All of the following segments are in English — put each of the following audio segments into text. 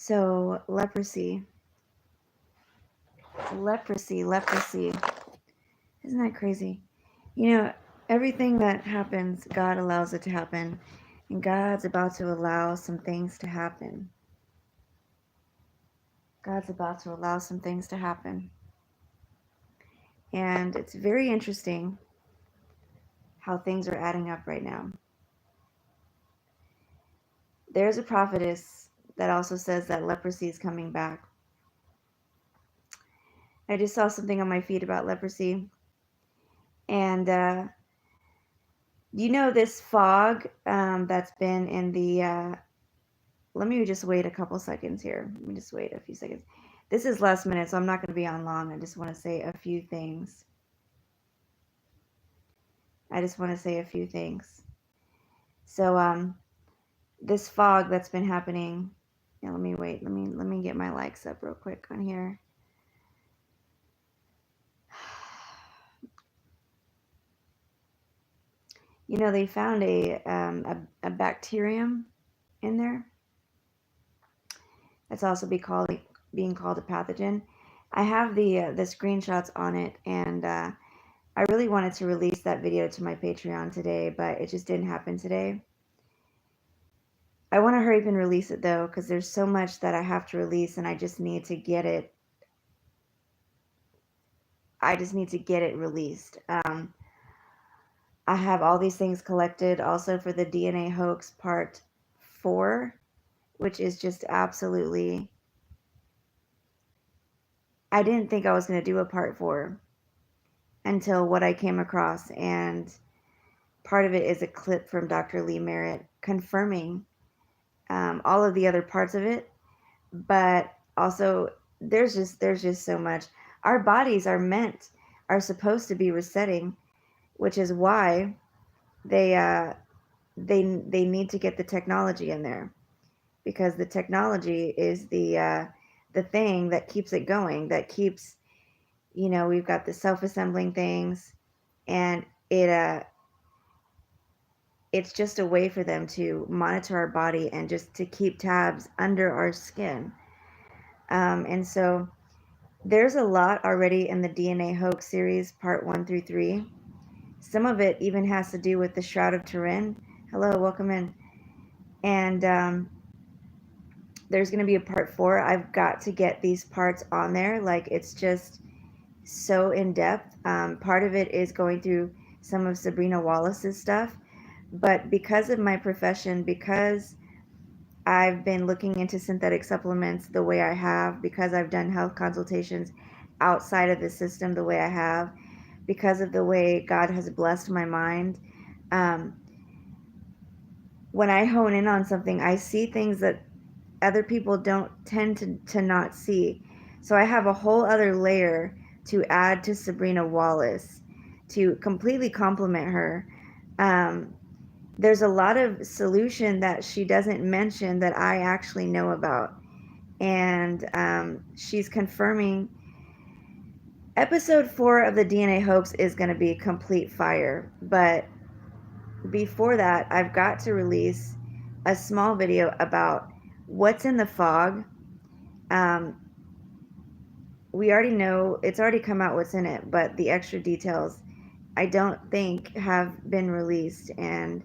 So leprosy. Isn't that crazy? You know, everything that happens, God allows it to happen. And God's about to allow some things to happen. God's about to allow some things to happen. And it's very interesting how things are adding up right now. There's a prophetess that also says that leprosy is coming back. I just saw something on my feed about leprosy. And you know this fog that's been in the let me just wait a couple seconds here. Let me just wait a few seconds. This is last minute, so I'm not going to be on long. I just want to say a few things. So this fog that's been happening. Yeah, let me wait. Let me get my likes up real quick on here. You know, they found a bacterium in there. That's also being called a pathogen. I have the screenshots on it, and I really wanted to release that video to my Patreon today, but it just didn't happen today. I want to hurry up and release it though, because there's so much that I have to release, and I just need to get it. Released. I have all these things collected also for the DNA hoax part 4, which is just absolutely. I didn't think I was going to do a part 4 until what I came across, and part of it is a clip from Dr. Lee Merritt confirming all of the other parts of it, but also there's just so much. Our bodies are supposed to be resetting, which is why they need to get the technology in there, because the technology is the thing that keeps it going, that keeps, we've got the self-assembling things, and it's just a way for them to monitor our body and just to keep tabs under our skin. And so there's a lot already in the DNA hoax series, part 1 through 3. Some of it even has to do with the Shroud of Turin. Hello, welcome in. And there's going to be a part 4. I've got to get these parts on there. Like, it's just so in depth. Part of it is going through some of Sabrina Wallace's stuff. But because of my profession, because I've been looking into synthetic supplements the way I have, because I've done health consultations outside of the system the way I have, because of the way God has blessed my mind, when I hone in on something, I see things that other people don't tend to not see. So I have a whole other layer to add to Sabrina Wallace to completely complement her. There's a lot of solution that she doesn't mention that I actually know about. And she's confirming episode 4 of the DNA hoax is going to be complete fire. But before that, I've got to release a small video about what's in the fog. We already know, it's already come out what's in it, but the extra details I don't think have been released. And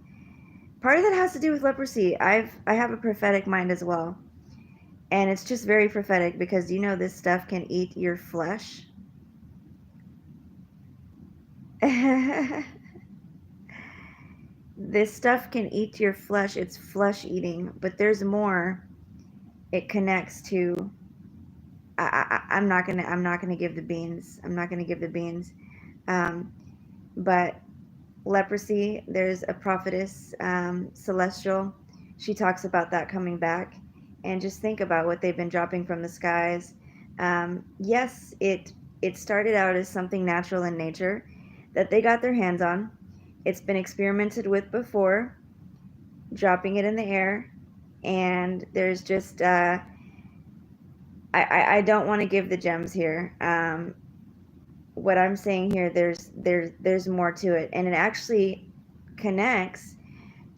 part of that has to do with leprosy. I have a prophetic mind as well. And it's just very prophetic because this stuff can eat your flesh. This stuff can eat your flesh. It's flesh eating, but there's more. It connects to. I'm not gonna give the beans. But leprosy. There's a prophetess, Celestial. She talks about that coming back, and just think about what they've been dropping from the skies. Yes, it started out as something natural in nature that they got their hands on. It's been experimented with before, dropping it in the air, and there's just I don't want to give the gems here. What I'm saying here, there's more to it, and it actually connects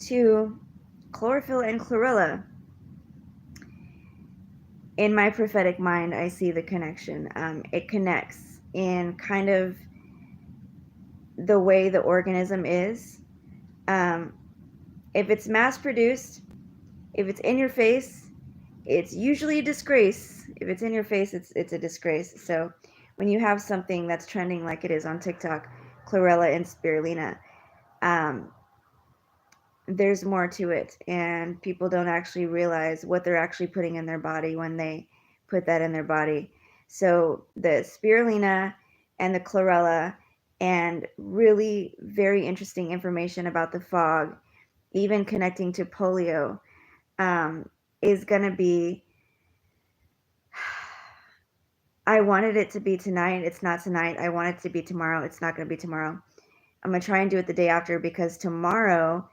to chlorophyll and chlorella. in my prophetic mind, I see the connection. It connects in kind of the way the organism is. Um, if it's mass produced, if it's in your face, it's usually a disgrace. If it's in your face, it's a disgrace. So when you have something that's trending like it is on TikTok, chlorella and spirulina, um, there's more to it, and people don't actually realize what they're actually putting in their body when they put that in their body. So the spirulina and the chlorella, and really very interesting information about the fog, even connecting to polio, um, is going to be. I wanted it to be tonight. It's not tonight. I want it to be tomorrow. It's not going to be tomorrow. I'm going to try and do it the day after, because tomorrow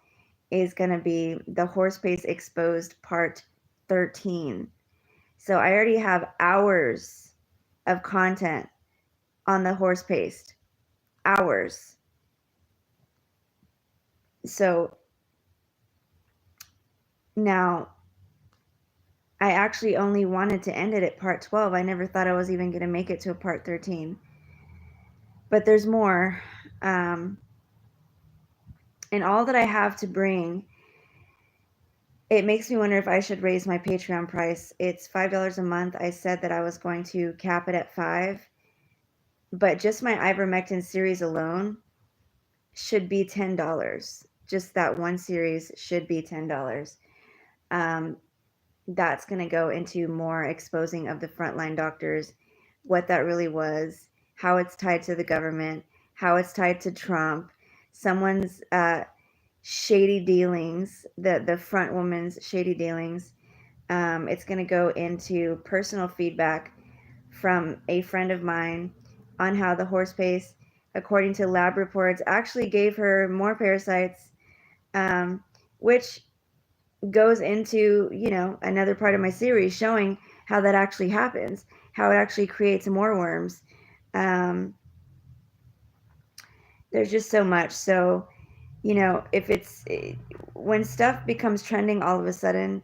is going to be the Horse Pace Exposed Part 13. So I already have hours of content on the horse paste. Hours. So now I actually only wanted to end it at part 12. I never thought I was even going to make it to a part 13. But there's more. And all that I have to bring, it makes me wonder if I should raise my Patreon price. It's $5 a month. I said that I was going to cap it at $5. But just my ivermectin series alone should be $10. Just that one series should be $10. That's going to go into more exposing of the frontline doctors, what that really was, how it's tied to the government, how it's tied to Trump, someone's shady dealings, the front woman's shady dealings. It's going to go into personal feedback from a friend of mine on how the horse pace, according to lab reports, actually gave her more parasites, which goes into, another part of my series showing how that actually happens, how it actually creates more worms. There's just so much. So, if it's when stuff becomes trending all of a sudden,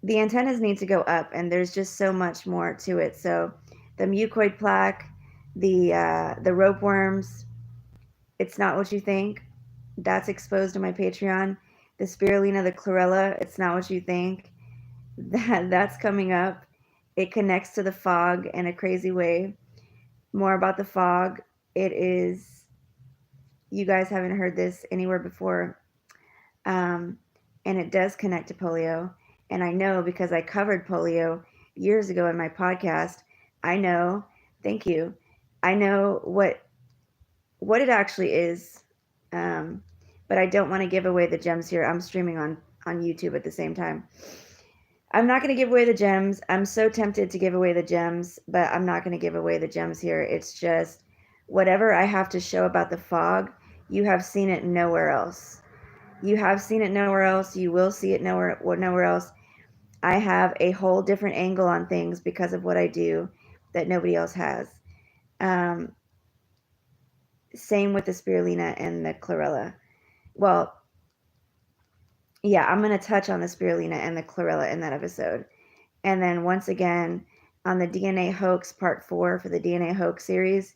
the antennas need to go up, and there's just so much more to it. So the mucoid plaque, the rope worms, it's not what you think. That's exposed on my Patreon. The spirulina, the chlorella, it's not what you think. That's coming up. It connects to the fog in a crazy way. More about the fog. It is, you guys haven't heard this anywhere before. And it does connect to polio. And I know, because I covered polio years ago in my podcast. I know, thank you. I know what it actually is. But I don't want to give away the gems here. I'm streaming on YouTube at the same time. I'm not going to give away the gems. I'm so tempted to give away the gems, but I'm not going to give away the gems here. It's just whatever I have to show about the fog, you have seen it nowhere else. You have seen it nowhere else. You will see it nowhere else. I have a whole different angle on things because of what I do that nobody else has. Same with the spirulina and the chlorella. Well, yeah, I'm going to touch on the spirulina and the chlorella in that episode. And then once again, on the DNA hoax part 4 for the DNA hoax series,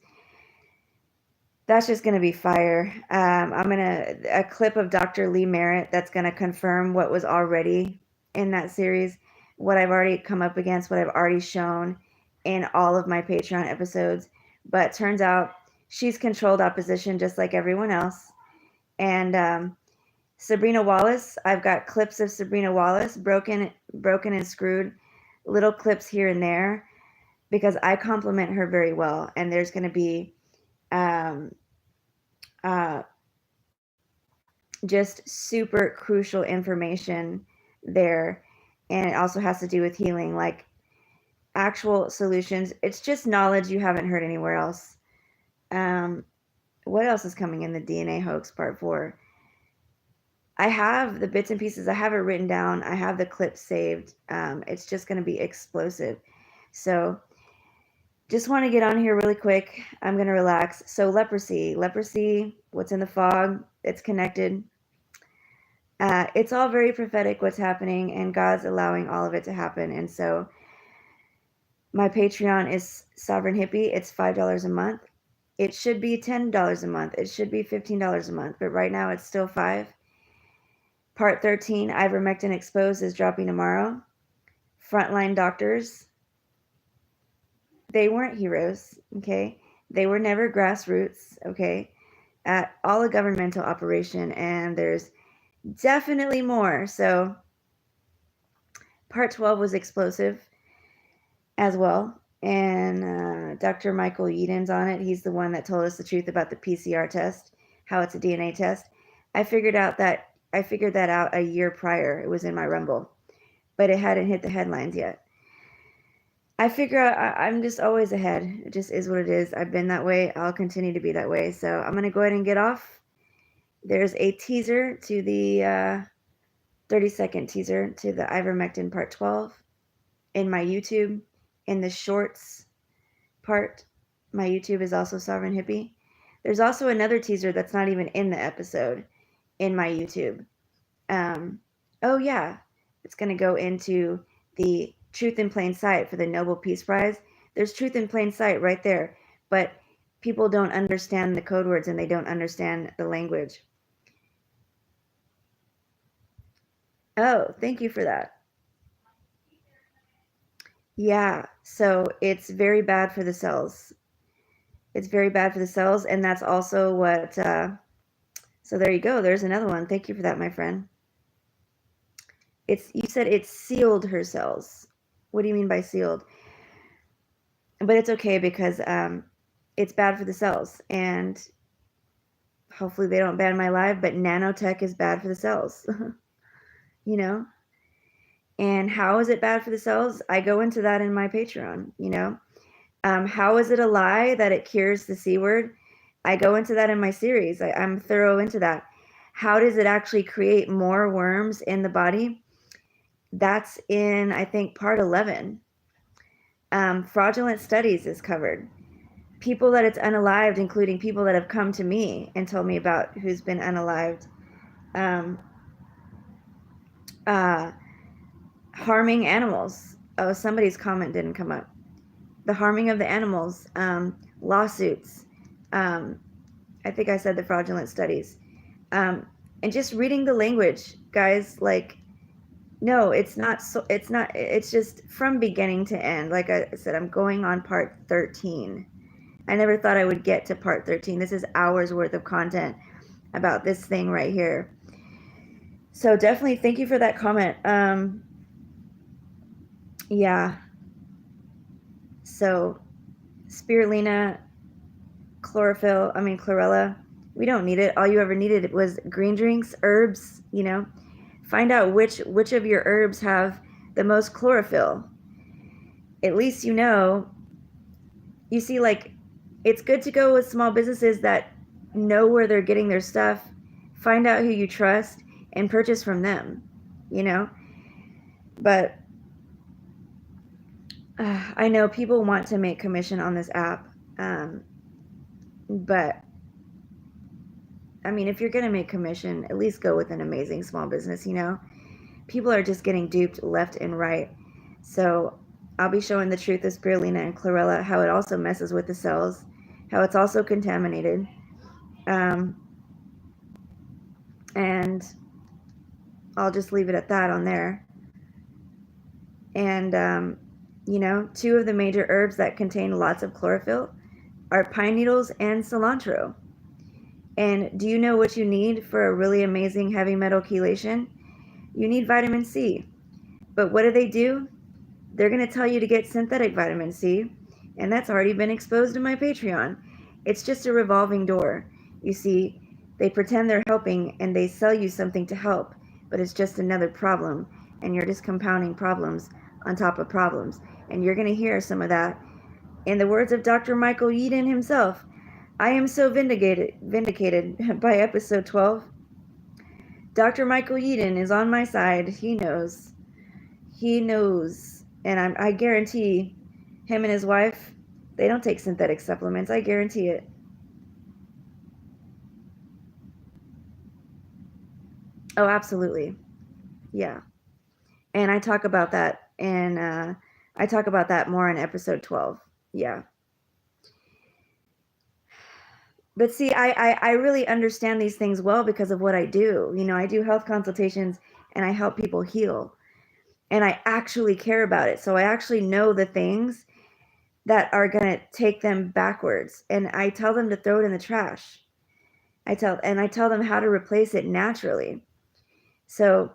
that's just going to be fire. I'm going to, a clip of Dr. Lee Merritt that's going to confirm what was already in that series, what I've already come up against, what I've already shown in all of my Patreon episodes. But turns out she's controlled opposition just like everyone else. And Sabrina Wallace, I've got clips of Sabrina Wallace, broken and screwed, little clips here and there, because I compliment her very well. And there's going to be just super crucial information there. And it also has to do with healing, like actual solutions. It's just knowledge you haven't heard anywhere else. What else is coming in the DNA hoax part 4? I have the bits and pieces. I have it written down. I have the clips saved. It's just going to be explosive. So just want to get on here really quick. I'm going to relax. So leprosy, what's in the fog? It's connected. It's all very prophetic what's happening, and God's allowing all of it to happen. And so My Patreon is Sovereign Hippie. It's $5 a month. It should be $10 a month. It should be $15 a month, but right now it's still 5. Part 13, Ivermectin Exposed, is dropping tomorrow. Frontline doctors, they weren't heroes, okay? They were never grassroots, okay? At all a governmental operation, and there's definitely more. So part 12 was explosive as well. And Dr. Michael Yeadon's on it. He's the one that told us the truth about the PCR test, how it's a DNA test. I figured that out a year prior. It was in my Rumble, but it hadn't hit the headlines yet. I figure I'm just always ahead. It just is what it is. I've been that way. I'll continue to be that way. So I'm going to go ahead and get off. There's a teaser to the 30-second teaser to the Ivermectin Part 12 in my YouTube. In the shorts part, my YouTube is also Sovereign Hippie. There's also another teaser that's not even in the episode in my YouTube. Oh, yeah. It's going to go into the Truth in Plain Sight for the Nobel Peace Prize. There's truth in plain sight right there, but people don't understand the code words and they don't understand the language. Oh, thank you for that. Yeah, so it's very bad for the cells. It's very bad for the cells, and that's also what, so there you go. There's another one. Thank you for that, my friend. You said it sealed her cells. What do you mean by sealed? But it's okay because it's bad for the cells, and hopefully they don't ban my live, but nanotech is bad for the cells, you know? And how is it bad for the cells? I go into that in my Patreon, you know? How is it a lie that it cures the C word? I go into that in my series. I'm thorough into that. How does it actually create more worms in the body? That's in, I think, part 11. Fraudulent studies is covered. People that it's unalived, including people that have come to me and told me about who's been unalived. Harming animals. Oh, somebody's comment didn't come up. The harming of the animals, lawsuits. I think I said the fraudulent studies. And just reading the language, guys, like, no, it's not, it's just from beginning to end. Like I said, I'm going on part 13. I never thought I would get to part 13. This is hours worth of content about this thing right here. So definitely thank you for that comment. Yeah. So spirulina, chlorella, we don't need it. All you ever needed was green drinks, herbs, you know. Find out which of your herbs have the most chlorophyll. At least you know. You see, like, it's good to go with small businesses that know where they're getting their stuff. Find out who you trust and purchase from them, you know. But I know people want to make commission on this app, but I mean, if you're going to make commission, at least go with an amazing small business, you know. People are just getting duped left and right. So I'll be showing the truth of spirulina and chlorella, how it also messes with the cells, how it's also contaminated. And I'll just leave it at that on there. And, you know, 2 of the major herbs that contain lots of chlorophyll are pine needles and cilantro. And do you know what you need for a really amazing heavy metal chelation? You need vitamin C. But what do? They're going to tell you to get synthetic vitamin C, and that's already been exposed in my Patreon. It's just a revolving door. You see, they pretend they're helping and they sell you something to help, but it's just another problem, and you're just compounding problems on top of problems. And you're going to hear some of that. In the words of Dr. Michael Yeadon himself, I am so vindicated by episode 12. Dr. Michael Yeadon is on my side. He knows. He knows. And I guarantee him and his wife, they don't take synthetic supplements. I guarantee it. Oh, absolutely. Yeah. And I talk about that in I talk about that more in episode 12. Yeah. But see, I really understand these things well because of what I do. You know, I do health consultations and I help people heal. And I actually care about it. So I actually know the things that are going to take them backwards. And I tell them to throw it in the trash. I tell them how to replace it naturally. So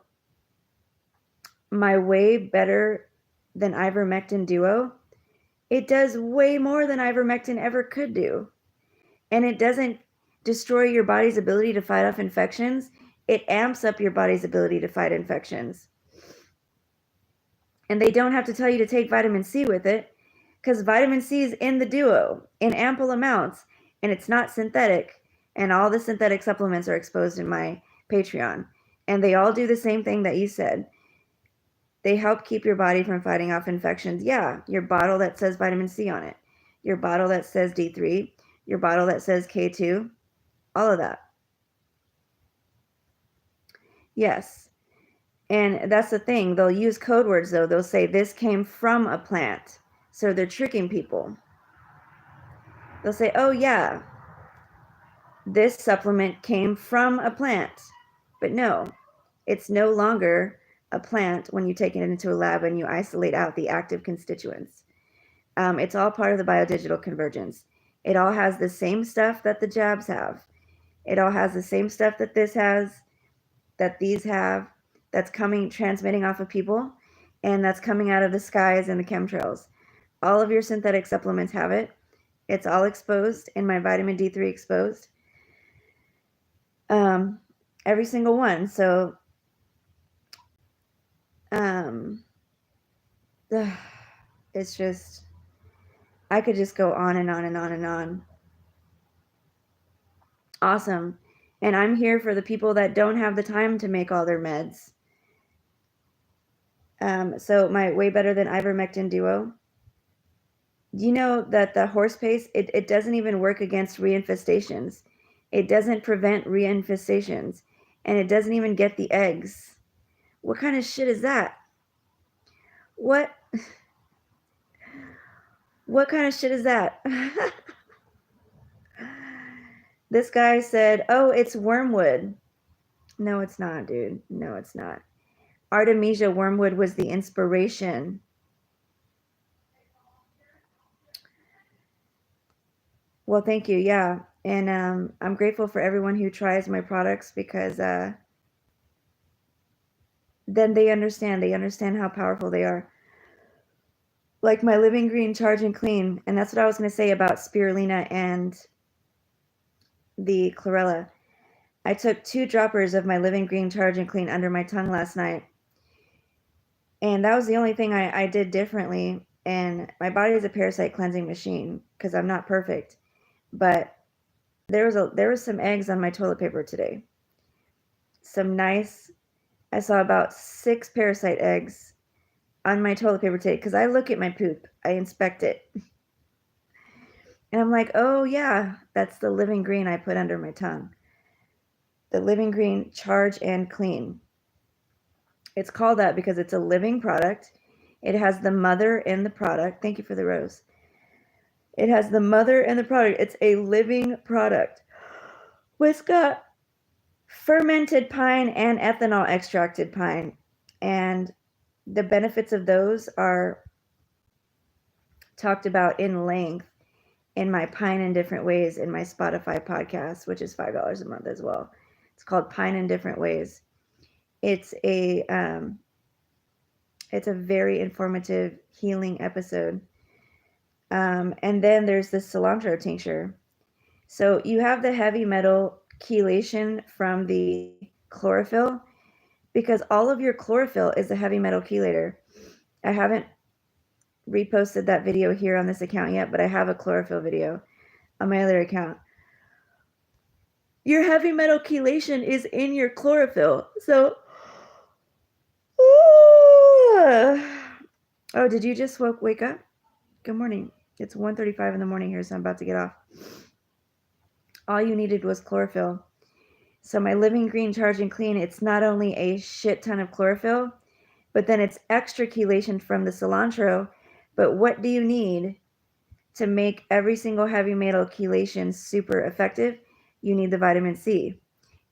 my way better than ivermectin duo, it does way more than ivermectin ever could do. And it doesn't destroy your body's ability to fight off infections. It amps up your body's ability to fight infections. And they don't have to tell you to take vitamin C with it, because vitamin C is in the duo in ample amounts, and it's not synthetic. And all the synthetic supplements are exposed in my Patreon. And they all do the same thing that you said. They help keep your body from fighting off infections. Yeah, your bottle that says vitamin C on it, your bottle that says D3, your bottle that says K2, all of that. Yes. And that's the thing. They'll use code words, though. They'll say this came from a plant. So they're tricking people. They'll say, oh, yeah, this supplement came from a plant. But no, it's no longer a plant when you take it into a lab and you isolate out the active constituents. It's all part of the biodigital convergence. It all has the same stuff that the jabs have. It all has the same stuff that this has, that these have, that's transmitting off of people, and that's coming out of the skies and the chemtrails. All of your synthetic supplements have it. It's all exposed in my vitamin D3 exposed. Every single one. So, it's just, I could just go on and on and on and on. Awesome. And I'm here for the people that don't have the time to make all their meds. So my way better than ivermectin duo. You know that the horse paste, it doesn't even work against reinfestations. It doesn't prevent reinfestations. And it doesn't even get the eggs. What kind of shit is that? What kind of shit is that? This guy said, oh, it's wormwood. No, it's not, dude. No, it's not. Artemisia wormwood was the inspiration. Well, thank you. Yeah. And I'm grateful for everyone who tries my products, because then they understand how powerful they are. Like my Living Green Charge and Clean. And that's what I was going to say about spirulina and the chlorella. I took 2 droppers of my Living Green Charge and Clean under my tongue last night. And that was the only thing I did differently. And my body is a parasite cleansing machine, because I'm not perfect. But there was some eggs on my toilet paper today. I saw about 6 parasite eggs on my toilet paper today, because I look at my poop. I inspect it. And I'm like, oh yeah, that's the Living Green I put under my tongue. The Living Green Charge and Clean. It's called that because it's a living product. It has the mother in the product. Thank you for the rose. It has the mother in the product. It's a living product. It's got fermented pine and ethanol extracted pine. And the benefits of those are talked about in length in my Pine in Different Ways in my Spotify podcast, which is $5 a month as well. It's called Pine in Different Ways. It's a very informative healing episode. And then there's the cilantro tincture. So you have the heavy metal chelation from the chlorophyll, because all of your chlorophyll is a heavy metal chelator. I haven't reposted that video here on this account yet, but I have a chlorophyll video on my other account. Your heavy metal chelation is in your chlorophyll. So, oh, did you just wake up? Good morning. It's 1:35 in the morning here, so I'm about to get off. All you needed was chlorophyll. So my Living Green Charge and Clean, it's not only a shit ton of chlorophyll, but then it's extra chelation from the cilantro, But what do you need to make every single heavy metal chelation super effective? You need the vitamin C.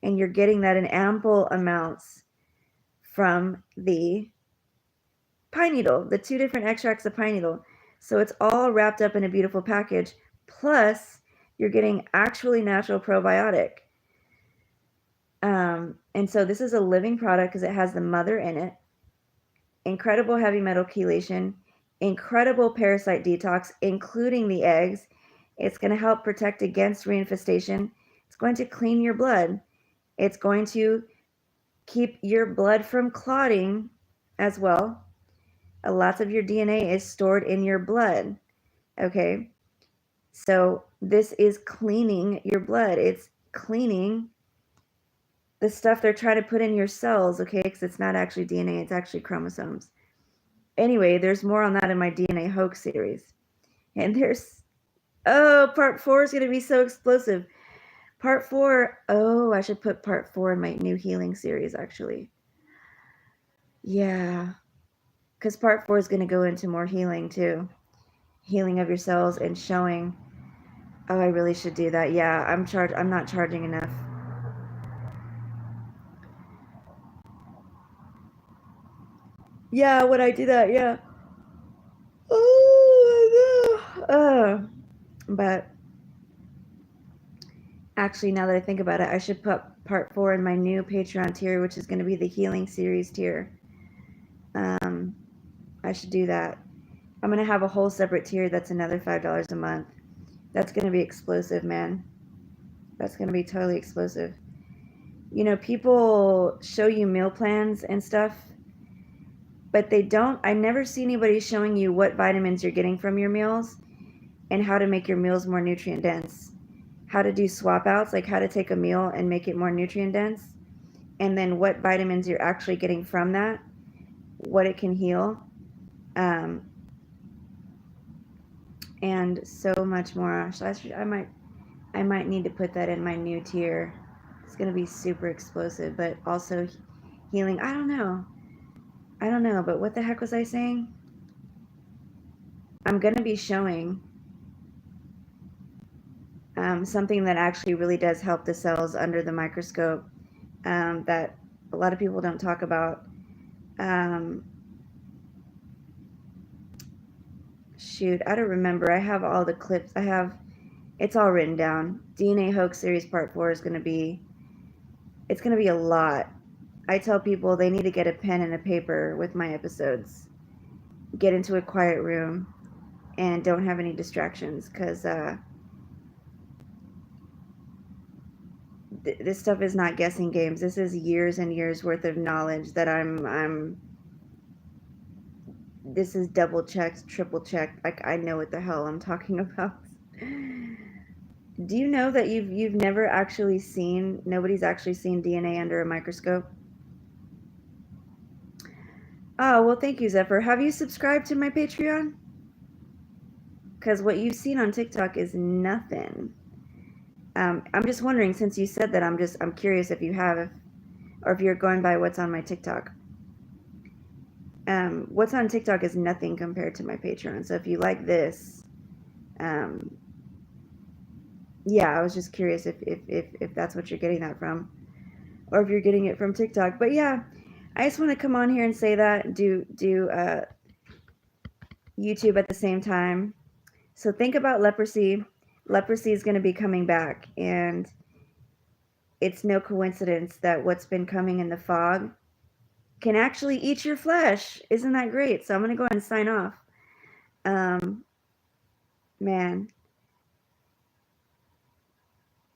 And you're getting that in ample amounts from the pine needle, the 2 different extracts of pine needle. So it's all wrapped up in a beautiful package. Plus, you're getting actually natural probiotic. And so this is a living product because it has the mother in it. Incredible heavy metal chelation, incredible parasite detox, including the eggs. It's going to help protect against reinfestation. It's going to clean your blood. It's going to keep your blood from clotting as well. Lots of your DNA is stored in your blood. Okay. So this is cleaning your blood. It's cleaning the stuff they're trying to put in your cells, okay? Because it's not actually DNA, it's actually chromosomes. Anyway, there's more on that in my DNA hoax series. And part 4 is going to be so explosive. Part 4, I should put part 4 in my new healing series, actually. Yeah. Because part 4 is going to go into more healing, too. Healing of your cells and showing, I really should do that. Yeah, I'm not charging enough. Yeah, when I do that, yeah. But actually, now that I think about it, I should put part 4 in my new Patreon tier, which is going to be the healing series tier. I should do that. I'm going to have a whole separate tier that's another $5 a month. That's going to be explosive, man. That's going to be totally explosive. You know, people show you meal plans and stuff, but I never see anybody showing you what vitamins you're getting from your meals and how to make your meals more nutrient dense. How to do swap outs, like how to take a meal and make it more nutrient dense, and then what vitamins you're actually getting from that, what it can heal, and so much more. So I might need to put that in my new tier. It's gonna be super explosive, but also healing. I don't know, but what the heck was I saying? I'm gonna be showing something that actually really does help the cells under the microscope, that a lot of people don't talk about. Shoot, I don't remember. I have all the clips. It's all written down. DNA Hoax Series Part 4 is going to be, it's going to be a lot. I tell people they need to get a pen and a paper with my episodes. Get into a quiet room and don't have any distractions, because this stuff is not guessing games. This is years and years worth of knowledge that this is double checked, triple checked. Like, I know what the hell I'm talking about. Do you know that you've never actually seen, nobody's actually seen DNA under a microscope? Oh, well, thank you, Zephyr. Have you subscribed to my Patreon? Because what you've seen on TikTok is nothing. I'm just wondering, since you said that, I'm curious if you have, or if you're going by what's on my TikTok. What's on TikTok is nothing compared to my Patreon. So if you like this, yeah, I was just curious if that's what you're getting that from, or if you're getting it from TikTok. But yeah, I just want to come on here and say that, do YouTube at the same time. So think about leprosy. Leprosy is going to be coming back, and it's no coincidence that what's been coming in the fog can actually eat your flesh. Isn't that great? So I'm going to go ahead and sign off. Man,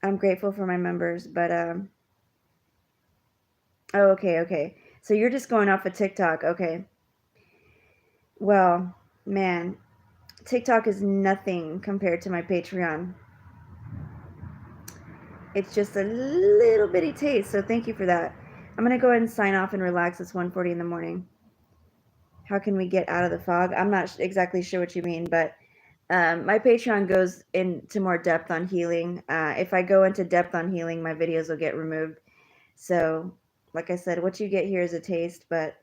I'm grateful for my members, but oh, okay. So you're just going off of TikTok, okay? Well, man, TikTok is nothing compared to my Patreon. It's just a little bitty taste, so thank you for that. I'm going to go ahead and sign off and relax. It's 1:40 in the morning. How can we get out of the fog? I'm not exactly sure what you mean, but my Patreon goes into more depth on healing. If I go into depth on healing, my videos will get removed. So, like I said, what you get here is a taste, but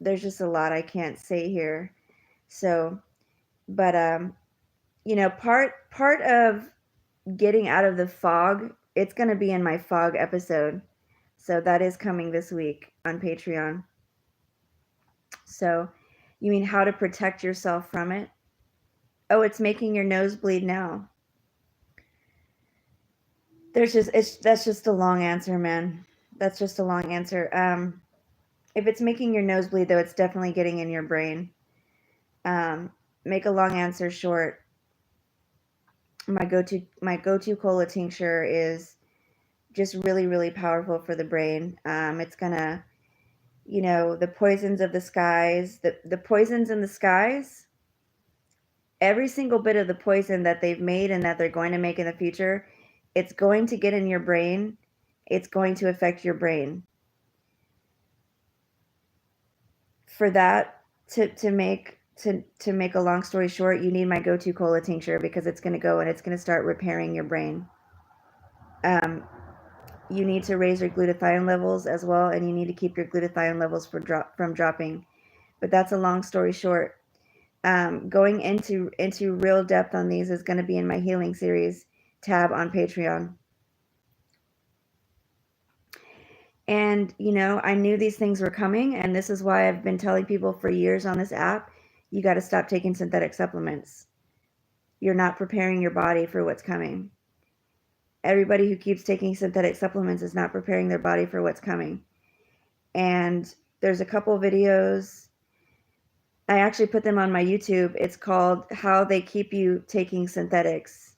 there's just a lot I can't say here. So, but part of getting out of the fog, it's going to be in my fog episode. So that is coming this week on Patreon. So, you mean how to protect yourself from it? Oh, it's making your nose bleed now. That's just a long answer, man. That's just a long answer. If it's making your nose bleed, though, it's definitely getting in your brain. Make a long answer short. My go-to cola tincture is just really, really powerful for the brain. It's gonna, the poisons of the skies, the poisons in the skies, every single bit of the poison that they've made and that they're going to make in the future, it's going to get in your brain. It's going to affect your brain. For that to make a long story short, you need my go-to cola tincture because it's going to go and it's going to start repairing your brain. You need to raise your glutathione levels as well, and you need to keep your glutathione levels from dropping. But that's a long story short. Going into real depth on these is going to be in my healing series tab on Patreon. And I knew these things were coming, and this is why I've been telling people for years on this app, you got to stop taking synthetic supplements. You're not preparing your body for what's coming. Everybody who keeps taking synthetic supplements is not preparing their body for what's coming. And there's a couple videos. I actually put them on my YouTube. It's called How They Keep You Taking Synthetics.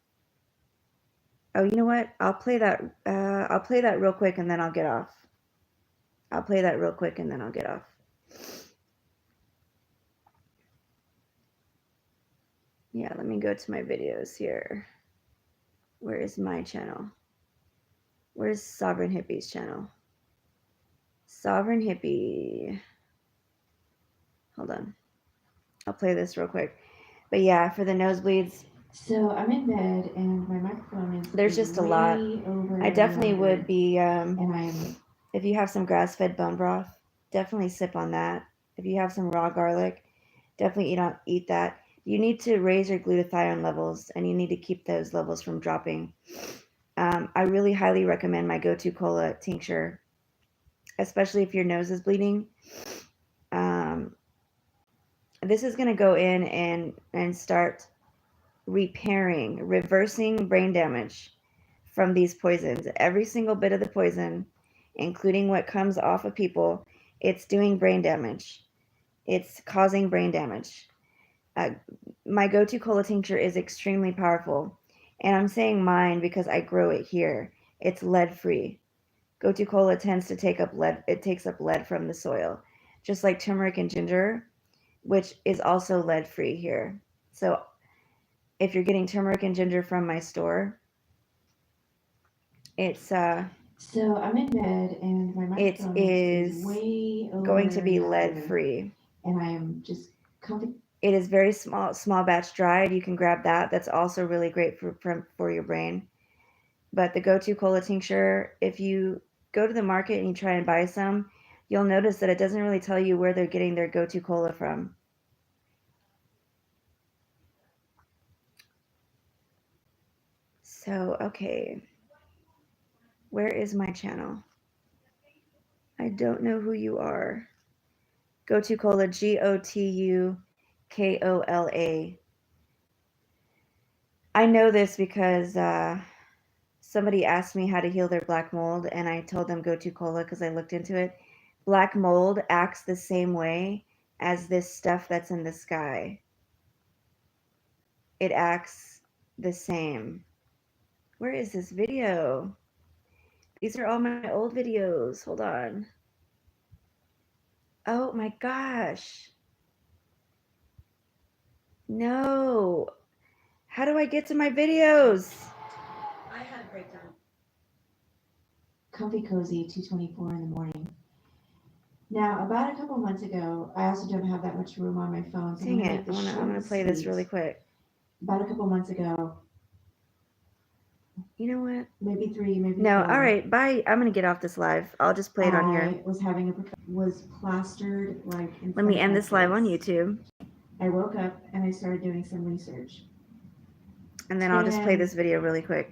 Oh, you know what? I'll play that. I'll play that real quick and then I'll get off. Yeah, let me go to my videos here. Where is my channel? Where's Sovereign Hippie's channel? Sovereign Hippie. Hold on. I'll play this real quick. But yeah, for the nosebleeds. So I'm in bed and my microphone is. There's just a lot. I definitely would be. And I'm. If you have some grass-fed bone broth, definitely sip on that. If you have some raw garlic, definitely eat that. You need to raise your glutathione levels, and you need to keep those levels from dropping. I really highly recommend my go-to cola tincture, especially if your nose is bleeding. This is going to go in and start reversing brain damage from these poisons. Every single bit of the poison, including what comes off of people, it's doing brain damage. It's causing brain damage. My go-to cola tincture is extremely powerful. And I'm saying mine because I grow it here. It's lead-free. Go-to cola tends to take up lead. It takes up lead from the soil. Just like turmeric and ginger, which is also lead-free here. So if you're getting turmeric and ginger from my store, it's So I'm in bed and my microphone is way over going to be yonder, lead-free. and I am just comfy. It is very small batch dried. You can grab that. That's also really great for your brain. But the go-to cola tincture, if you go to the market and you try and buy some, you'll notice that it doesn't really tell you where they're getting their go-to cola from. So, okay. Where is my channel? I don't know who you are. Go-to cola, GOTUKOLA. I know this because somebody asked me how to heal their black mold, and I told them go-to cola because I looked into it. Black mold acts the same way as this stuff that's in the sky. It acts the same. Where is this video? These are all my old videos. Hold on. Oh my gosh. No. How do I get to my videos? I had a breakdown. Comfy Cozy 2:24 in the morning. Now, about a couple months ago, I also don't have that much room on my phone. So Dang it. I'm gonna play this really quick. About a couple months ago, You know what? maybe 3, maybe No, 4. all right, bye. I'm gonna get off this live. I'll just play it on here. I was plastered like in Let front me of end my this live on face. YouTube, I woke up and I started doing some research. and then I'll just play And this video really quick.